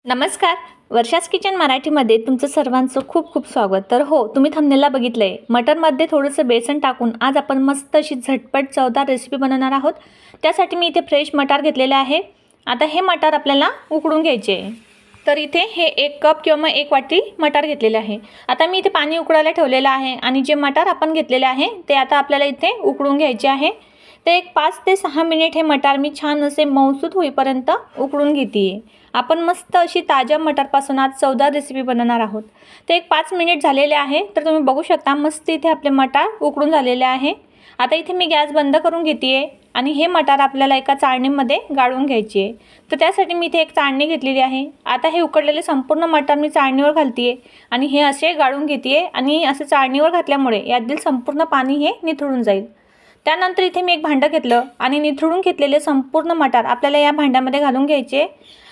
नमस्कार. वर्षास किचन मराठीमध्ये तुमचं सर्वांचं खूप खूप स्वागत. तर हो, तुम्ही थंबनेलला बघितलंय, मटरमध्ये थोडंसं बेसन टाकून आज आपण मस्त अशी झटपट चवदार रेसिपी बनवणार आहोत. त्यासाठी मी इथे फ्रेश मटार घेतलेले आहे. आता हे मटार आपल्याला उकडून घ्यायचे आहे. तर इथे हे 1 कप किंवा मग 1 वाटी मटार घेतलेले आहे. आता मी इथे पाणी उकळायला ठेवलेलं आहे आणि जे मटार आपण घेतलेले आहे ते आता आपल्याला इथे उकडून घ्यायचे आहे. तर एक 5 ते 6 मिनिट हे मटार मी छान असे मऊसूत होईपर्यंत उकडून घेते. आपण मस्त अशी ताज्या मटारपासून आज चवदार रेसिपी बनवणार आहोत. तर एक 5 मिनिट झालेले आहे. तर तुम्ही बघू शकता मस्त इथे आपले मटार उकडून झालेले आहे. आता इथे मी गॅस बंद करून घेते आणि हे मटार आपल्याला एका चाळणीमध्ये गाळून घ्यायची आहे. तर त्यासाठी मी इथे एक चाळणी घेतलेली आहे. आता हे उकडलेले संपूर्ण मटार मी चाळणीवर घालते आणि हे असे गाळून घेते आणि असं चाळणीवर घातल्यामुळे यातील संपूर्ण पाणी हे निथळून जाईल. त्यानंतर इथे मी एक भांडं घेतलं आणि निथळून घेतलेले संपूर्ण मटार आपल्याला या भांड्यामध्ये घालून घ्यायचे.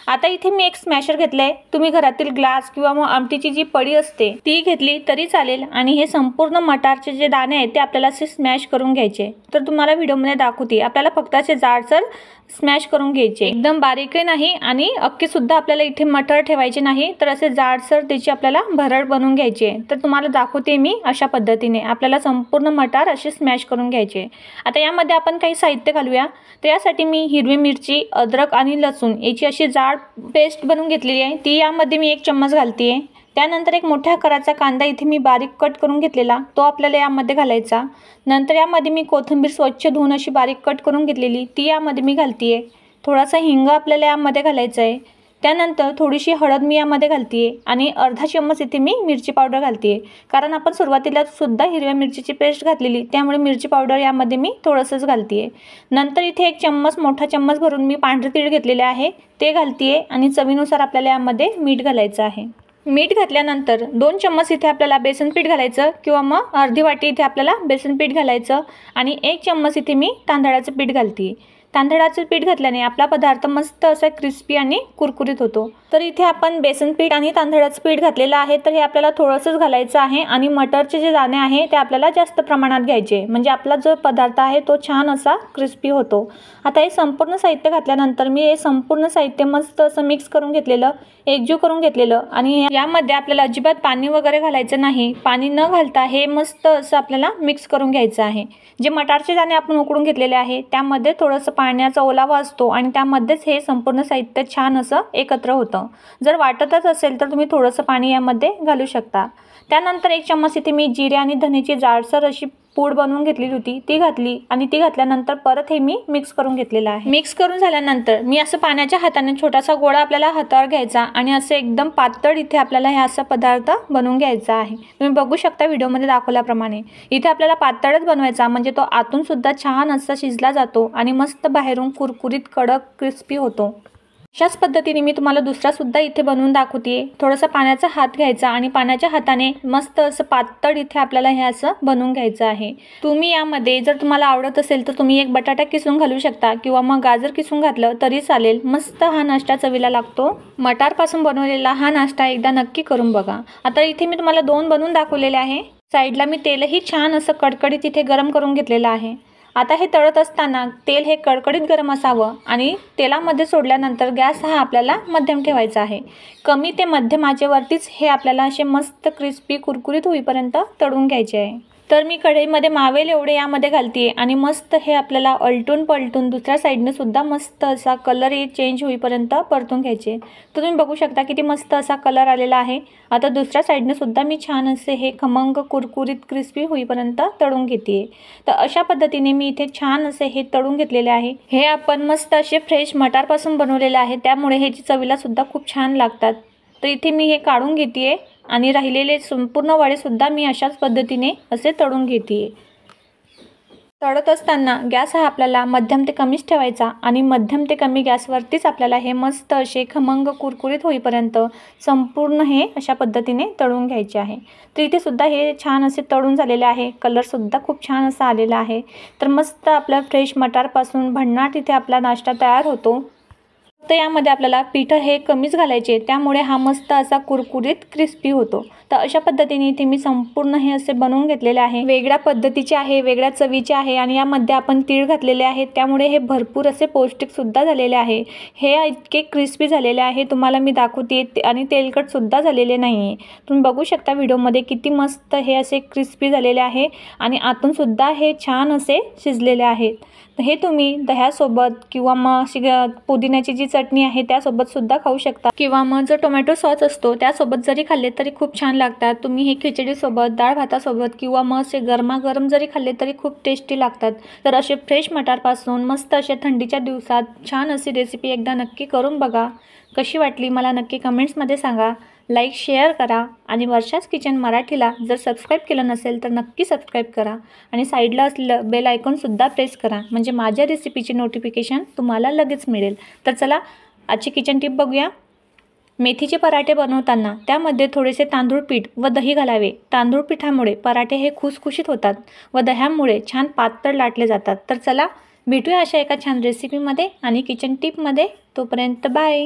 आता इथे मी एक स्मॅशर घेतले. तुम्ही घरातील ग्लास किंवा मग आमटीची जी पडी असते ती घेतली तरी चालेल आणि हे संपूर्ण मटारचे जे दाणे आहेत ते आपल्याला असे स्मॅश करून घ्यायचे. तर तुम्हाला व्हिडिओमध्ये दाखवते, आपल्याला फक्त असे जाडसर स्मॅश करून घ्यायचे, एकदम बारीकही नाही आणि अख्खे सुद्धा आपल्याला इथे मटार ठेवायचे नाही. तर असे जाडसर त्याची आपल्याला भरड बनवून घ्यायची. तर तुम्हाला दाखवते मी अशा पद्धतीने आपल्याला संपूर्ण मटार असे स्मॅश करून घ्यायचे. आता यामध्ये आपण काही साहित्य घालूया. तर यासाठी मी हिरवी मिरची, अद्रक आणि लसूण याची अशी जाड पेस्ट बनवून घेतलेली आहे. ती यामध्ये मी 1 चम्मच घालते. त्यानंतर एक मोठ्या आकाराचा कांदा इथे मी बारीक कट करून घेतलेला तो आपल्याला यामध्ये घालायचा. नंतर यामध्ये मी कोथिंबीर स्वच्छ धुवून अशी बारीक कट करून घेतलेली ती यामध्ये मी घालते. थोडासा हिंग आपल्याला यामध्ये घालायचा आहे. त्यानंतर थोडीशी हळद मी यामध्ये घालते आणि अर्धा चम्मच इथे मी मिरची पावडर घालते. कारण आपण सुरुवातीला सुद्धा हिरव्या मिरचीची पेस्ट घातलेली, त्यामुळे मिरची पावडर यामध्ये मी थोडंसंच घालते. नंतर इथे 1 चम्मच मोठा चम्मच भरून मी पांढरे तीळ घेतलेले आहे ते घालते आणि चवीनुसार आपल्याला यामध्ये मीठ घालायचं आहे. मीठ घातल्यानंतर 2 चम्मच इथे आपल्याला बेसन पीठ घालायचं किंवा मग अर्धी वाटी इथे आपल्याला बेसन पीठ घालायचं आणि 1 चम्मच इथे मी तांदळाचं पीठ घालते. तांदळाचं पीठ घातल्याने आपला पदार्थ मस्त असा क्रिस्पी आणि कुरकुरीत होतो. तर इथे आपण बेसन पीठ आणि तांदळाचं पीठ घातलेलं आहे. तर हे आपल्याला थोडंसंच घालायचं आहे आणि मटरचे जे दाणे आहे ते आपल्याला जास्त प्रमाणात घ्यायचे, म्हणजे आपला जो पदार्थ आहे तो छान असा क्रिस्पी होतो. आता हे संपूर्ण साहित्य घातल्यानंतर मी हे संपूर्ण साहित्य मस्त असं मिक्स करून घेतलेलं, एकजीव करून घेतलेलं आणि यामध्ये आपल्याला अजिबात पाणी वगैरे घालायचं नाही. पाणी न घालता हे मस्त असं आपल्याला मिक्स करून घ्यायचं आहे. जे मटारचे दाणे आपण उकडून घेतलेले आहे त्यामध्ये थोडंसं पाण्याचा ओलावा असतो आणि त्यामध्येच हे संपूर्ण साहित्य छान असं एकत्र होतं. जर वाटतच असेल तर तुम्ही थोडंसं पाणी यामध्ये घालू शकता. त्यानंतर 1 चम्मच इथे मी जिरे आणि धनेची जाडसर अशी पूड बनवून घेतलेली होती ती घातली आणि ती घातल्यानंतर परत हे मी मिक्स करून घेतलेलं आहे. मिक्स करून झाल्यानंतर मी असं पाण्याच्या हाताने छोटासा गोळा आपल्याला हातावर घ्यायचा आणि असं एकदम पातळ इथे आपल्याला हे असा पदार्थ बनवून घ्यायचा आहे. तुम्ही बघू शकता व्हिडिओमध्ये दाखवल्याप्रमाणे इथे आपल्याला पातळच बनवायचा, म्हणजे तो आतून सुद्धा छान असा शिजला जातो आणि मस्त बाहेरून कुरकुरीत कडक क्रिस्पी होतो. अशाच पद्धतीने मी तुम्हाला दुसरा सुद्धा इथे बनवून दाखवते. थोडासा पाण्याचा हात घ्यायचा आणि पाण्याच्या हाताने मस्त असं पातळ इथे आपल्याला हे असं बनवून घ्यायचं आहे. तुम्ही यामध्ये जर तुम्हाला आवडत असेल तर तुम्ही 1 बटाटा किसून घालू शकता किंवा मग गाजर किसून घातलं तरी चालेल. मस्त हा नाश्ता चवीला लागतो. मटारपासून बनवलेला हा नाश्ता एकदा नक्की करून बघा. आता इथे मी तुम्हाला 2 बनवून दाखवलेले आहे. साईडला मी तेलही छान असं कडकडीत इथे गरम करून घेतलेलं आहे. आता हे तळत असताना तेल हे कडकडीत गरम असावं आणि तेलामध्ये सोडल्यानंतर गॅस हा आपल्याला मध्यम ठेवायचा आहे. कमी ते मध्यम आचेवरतीच हे आपल्याला असे मस्त क्रिस्पी कुरकुरीत होईपर्यंत तळून घ्यायचे आहे. तर मी कढईमध्ये मावेल एवढे यामध्ये घालते आणि मस्त हे आपल्याला अलटून पलटून दुसऱ्या साईडने सुद्धा मस्त असा कलर चेंज होईपर्यंत परतून घ्यायचे. तर तुम्ही बघू शकता किती मस्त असा कलर आलेला आहे. आता दुसऱ्या साईडने सुद्धा मी छान असे हे खमंग कुरकुरीत क्रिस्पी होईपर्यंत तळून घेते. तर अशा पद्धतीने मी इथे छान असे हे तळून घेतलेले आहे. हे आपण मस्त असे फ्रेश मटारपासून बनवलेले आहे, त्यामुळे ह्याची चवीला सुद्धा खूप छान लागतात. तर इथे मी हे काढून घेते आणि राहिलेले संपूर्ण वडे सुद्धा मी अशाच पद्धतीने असे तळून घेते. तळत असताना गॅस हा आपल्याला मध्यम ते कमीच ठेवायचा आणि मध्यम ते कमी गॅसवरतीच आपल्याला हे मस्त असे खमंग कुरकुरीत होईपर्यंत संपूर्ण हे अशा पद्धतीने तळून घ्यायचे आहे. तर इथे सुद्धा हे छान असे तळून झालेले आहे. कलरसुद्धा खूप छान असा आलेला आहे. तर मस्त आपल्या फ्रेश मटारपासून भन्नाट इथे आपला नाश्ता तयार होतो. तर यामध्ये आपल्याला पीठ हे कमीच घालायचे, त्यामुळे हा मस्त असा कुरकुरीत क्रिस्पी होतो। तर अशा पद्धतीने इथे मी संपूर्ण हे असे बनवून घेतलेले आहे। वेगळ्या पद्धतीचे आहे, वेगळ्या चवीचे आहे आणि यामध्ये आपण तीळ घातलेले आहेत, त्यामुळे हे भरपूर असे पौष्टिक सुद्धा झालेले आहे। हे इतके क्रिस्पी झालेले आहे, तुम्हाला मी दाखवते, आणि तेलकट सुद्धा झालेले नाही। तुम्ही बघू शकता व्हिडिओमध्ये किती मस्त हे असे क्रिस्पी झालेले आहे आणि आतून सुद्धा हे छान असे शिजलेले आहेत। तर हे तुम्ही दह्यासोबत किंवा मग पुदिन्याची जी चटणी आहे त्यासोबत सुद्धा खाऊ शकता, किंवा मग जो टोमॅटो सॉस असतो त्यासोबत जरी खाल्ले तरी खूप छान लागतात। तुम्ही हे खिचडीसोबत, डाळ भातासोबत किंवा मग असे गरमागरम जरी खाल्ले तरी खूप टेस्टी लागतात। तर असे फ्रेश मटारपासून मस्त असे थंडीच्या दिवसात छान अशी रेसिपी एकदा नक्की करून बघा। कशी वाटली मला नक्की कमेंट्समध्ये सांगा। लाईक शेअर करा आणि वर्षास किचन मराठीला जर सबस्क्राईब केलं नसेल तर नक्की सबस्क्राईब करा आणि साईडला असलेलं बेल आयकॉनसुद्धा प्रेस करा, म्हणजे माझ्या रेसिपीची नोटिफिकेशन तुम्हाला लगेच मिळेल। तर चला आजची किचन टिप बघूया। मेथीचे पराठे बनवताना त्यामध्ये थोडेसे तांदूळ पीठ व दही घालावे। तांदूळ पिठामुळे पराठे हे खुसखुशीत होतात व दह्यामुळे छान पातळ लाटले जातात। तर चला भेटूया अशा एका छान रेसिपीमध्ये आणि किचन टिपमध्ये। तोपर्यंत बाय।